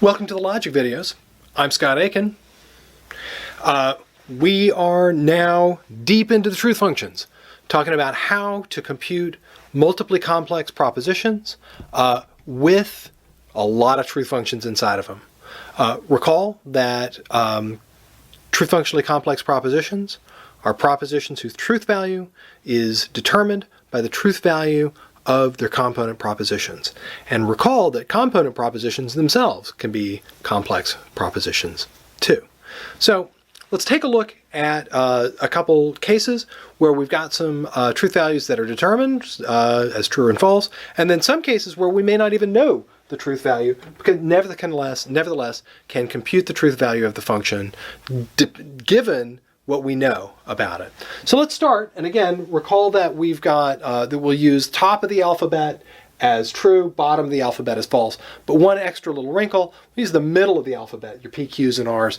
Welcome to the Logic Videos. I'm Scott Aiken. We are now deep into the truth functions, talking about how to compute multiply complex propositions with a lot of truth functions inside of them. Recall that truth functionally complex propositions are propositions whose truth value is determined by the truth value of their component propositions. And recall that component propositions themselves can be complex propositions too. So let's take a look at a couple cases where we've got some truth values that are determined as true and false, and then some cases where we may not even know the truth value, because nevertheless can compute the truth value of the function given what we know about it. So let's start, and again, recall that we've got, that we'll use top of the alphabet as true, bottom of the alphabet as false, but one extra little wrinkle, we use the middle of the alphabet, your P, Qs, and Rs.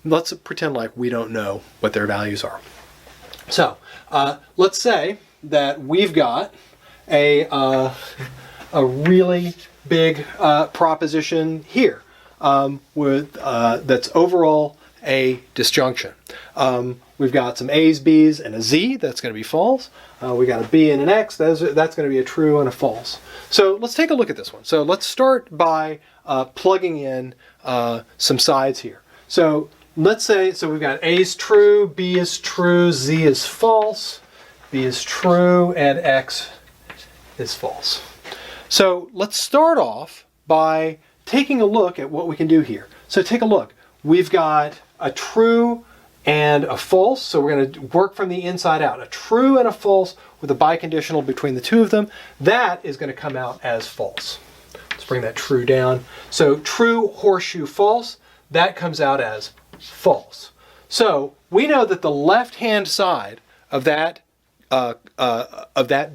Let's pretend like we don't know what their values are. So let's say that we've got a really big proposition here that's overall a disjunction. We've got some A's, B's, and a Z. That's going to be false. We got a B and an X. That's going to be a true and a false. So let's take a look at this one. So let's start by plugging in some sides here. So let's say, so we've got A is true, B is true, Z is false, B is true, and X is false. So let's start off by taking a look at what we can do here. So take a look. We've got a true and a false, so we're going to work from the inside out. A true and a false with a biconditional between the two of them. That is going to come out as false. Let's bring that true down. So true, horseshoe, false, that comes out as false. So we know that the left-hand side of that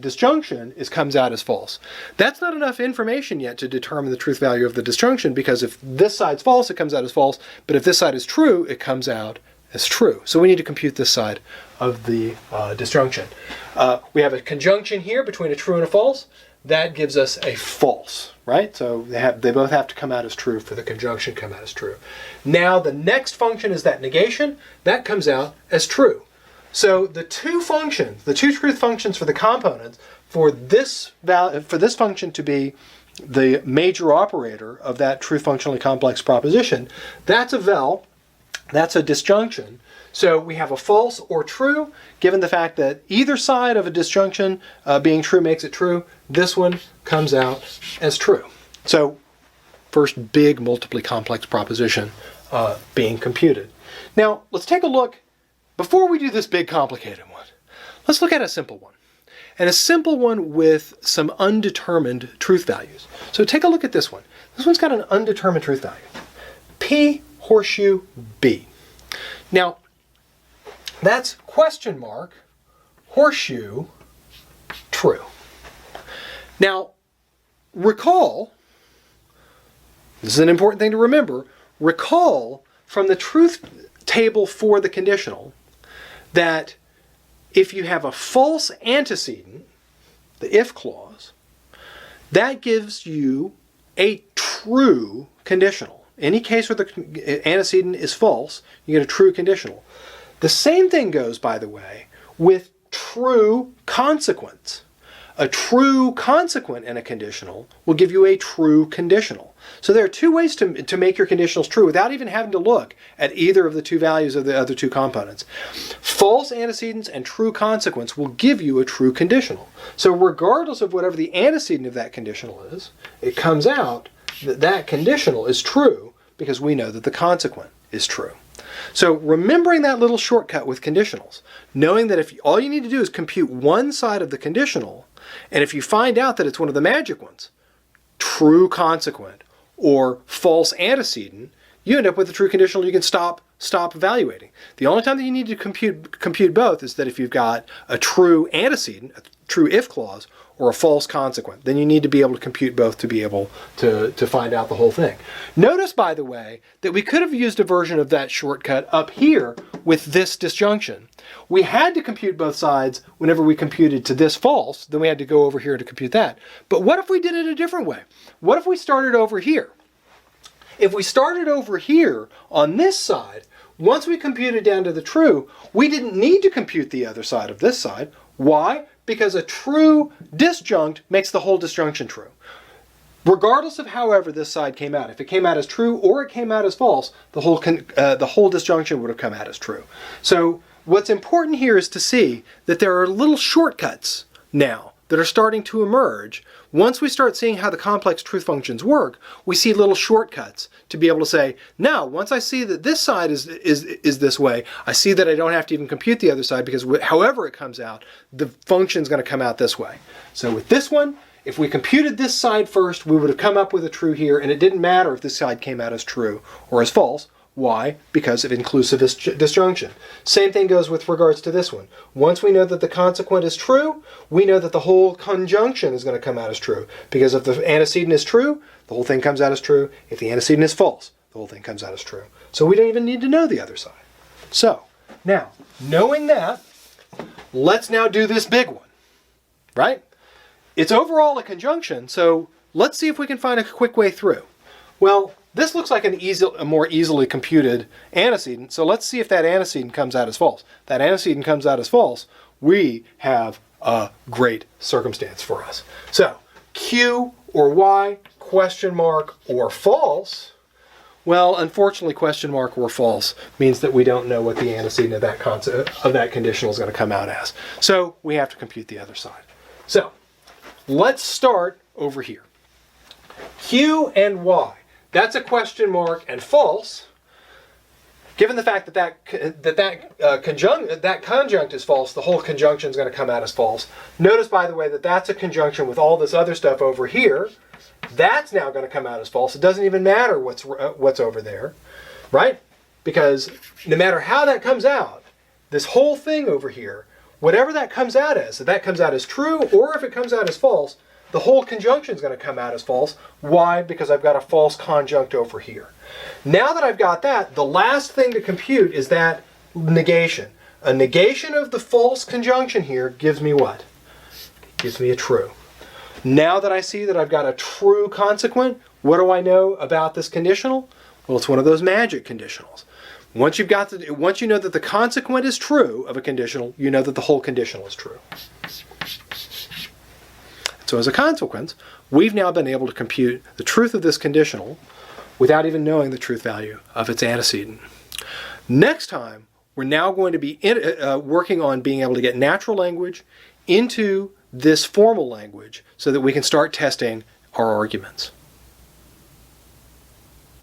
disjunction comes out as false. That's not enough information yet to determine the truth value of the disjunction, because if this side's false, it comes out as false, but if this side is true, it comes out as true. So we need to compute this side of the disjunction. We have a conjunction here between a true and a false. That gives us a false, right? So they both have to come out as true for the conjunction to come out as true. Now the next function is that negation. That comes out as true. So the two functions, the two truth functions for the components, for this function to be the major operator of that truth functionally complex proposition, that's a vel, that's a disjunction. So we have a false or true, given the fact that either side of a disjunction being true makes it true. This one comes out as true. So first big multiply complex proposition being computed. Now let's take a look. Before we do this big complicated one, let's look at a simple one. And a simple one with some undetermined truth values. So take a look at this one. This one's got an undetermined truth value. P horseshoe B. Now, that's question mark horseshoe true. Now, recall, this is an important thing to remember, recall from the truth table for the conditional that if you have a false antecedent, the if clause, that gives you a true conditional. Any case where the antecedent is false, you get a true conditional. The same thing goes, by the way, with true consequence. A true consequent in a conditional will give you a true conditional. So there are two ways to make your conditionals true without even having to look at either of the two values of the other two components. False antecedents and true consequence will give you a true conditional. So regardless of whatever the antecedent of that conditional is, it comes out that that conditional is true because we know that the consequent is true. So remembering that little shortcut with conditionals, knowing that if all you need to do is compute one side of the conditional, and if you find out that it's one of the magic ones, true consequent or false antecedent, you end up with a true conditional you can stop evaluating. The only time that you need to compute both is that if you've got a true antecedent, a true if clause, or a false consequent, then you need to be able to compute both to be able to find out the whole thing. Notice, by the way, that we could have used a version of that shortcut up here with this disjunction. We had to compute both sides whenever we computed to this false, then we had to go over here to compute that. But what if we did it a different way? What if we started over here If we started over here on this side, once we computed down to the true, we didn't need to compute the other side of this side. Why? Because a true disjunct makes the whole disjunction true. Regardless of however this side came out, if it came out as true or it came out as false, the whole disjunction would have come out as true. So what's important here is to see that there are little shortcuts now that are starting to emerge. Once we start seeing how the complex truth functions work, we see little shortcuts to be able to say, now, once I see that this side is this way, I see that I don't have to even compute the other side because however it comes out, the function's going to come out this way. So with this one, if we computed this side first, we would have come up with a true here, and it didn't matter if this side came out as true or as false. Why? Because of inclusive disjunction. Same thing goes with regards to this one. Once we know that the consequent is true, we know that the whole conjunction is going to come out as true. Because if the antecedent is true, the whole thing comes out as true. If the antecedent is false, the whole thing comes out as true. So we don't even need to know the other side. So, now, knowing that, let's now do this big one. Right? It's overall a conjunction, so let's see if we can find a quick way through. Well, this looks like a more easily computed antecedent, so let's see if that antecedent comes out as false. If that antecedent comes out as false, we have a great circumstance for us. So, Q or Y, question mark, or false. Well, unfortunately, question mark or false means that we don't know what the antecedent of that conditional is going to come out as. So, we have to compute the other side. So, let's start over here. Q and Y. That's a question mark and false. Given the fact that conjunct is false, the whole conjunction is going to come out as false. Notice, by the way, that that's a conjunction with all this other stuff over here. That's now going to come out as false. It doesn't even matter what's over there, right? Because no matter how that comes out, this whole thing over here, whatever that comes out as, if that comes out as true or if it comes out as false, the whole conjunction is going to come out as false. Why? Because I've got a false conjunct over here. Now that I've got that, the last thing to compute is that negation. A negation of the false conjunction here gives me what? It gives me a true. Now that I see that I've got a true consequent, what do I know about this conditional? Well, it's one of those magic conditionals. Once you know that the consequent is true of a conditional, you know that the whole conditional is true. So as a consequence, we've now been able to compute the truth of this conditional without even knowing the truth value of its antecedent. Next time, we're now going to be working on being able to get natural language into this formal language so that we can start testing our arguments.